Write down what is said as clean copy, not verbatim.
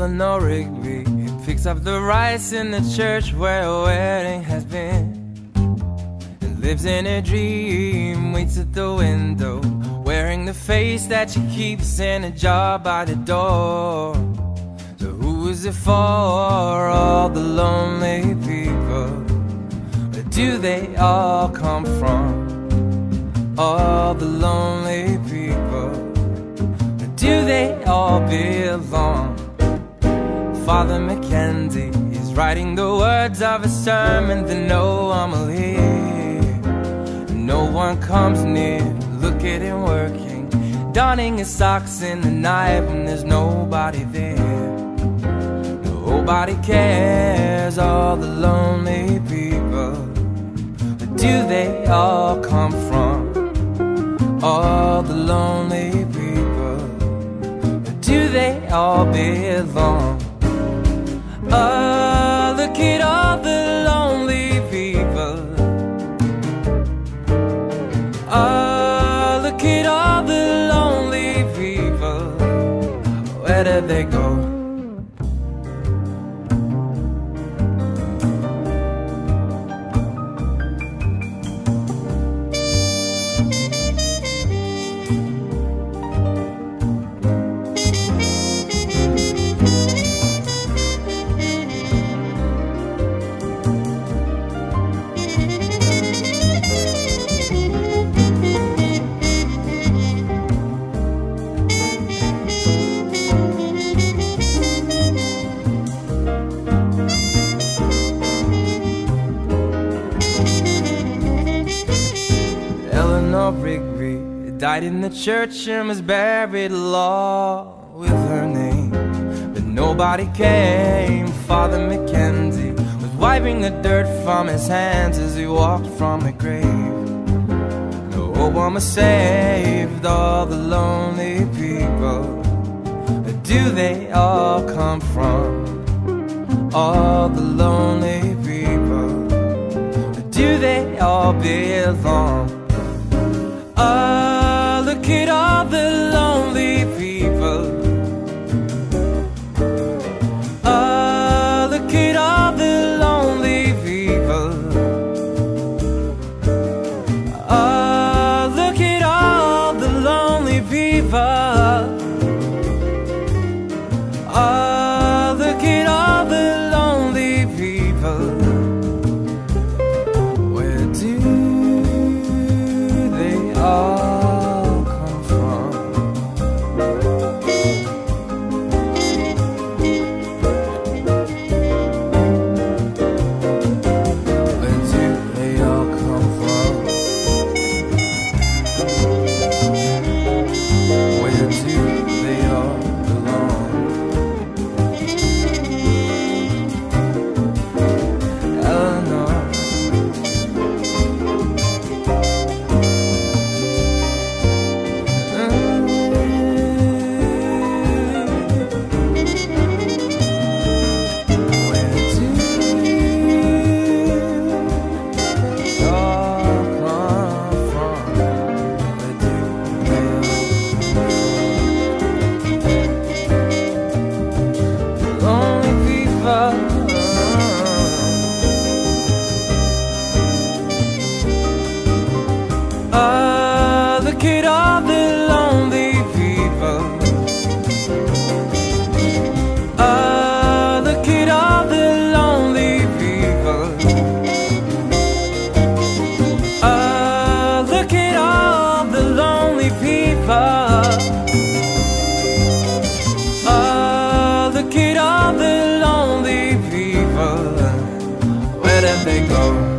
Eleanor Rigby picks up the rice in the church where a wedding has been, and lives in a dream, waits at the window, wearing the face that she keeps in a jar by the door. So who is it for, all the lonely people? Where do they all come from? All the lonely people, where do they all belong? Father Mackenzie is writing the words of a sermon, the no homily. No one comes near, look at him working, donning his socks in the night when there's nobody there. Nobody cares, all the lonely people. Where do they all come from? All the lonely people, where do they all belong? Oh, look at all the lonely people. Oh, look at all the lonely people. Where did they go? Rigby died in the church and was buried along with her name, but nobody came. Father Mackenzie was wiping the dirt from his hands as he walked from the grave. No one was saved, all the lonely people. Where do they all come from? All the lonely people. Where do they all belong? Oh, look at all the lonely people. Oh, look at all the lonely people. Oh, look at all the lonely people. Oh, look at all the lonely people. Where do all come from? Where do they all come from? Where do they all belong? Eleanor, look at all the lonely people. Oh, look at all the lonely people. Oh, look at all the lonely people. Oh, look at all the lonely people. Where did they go?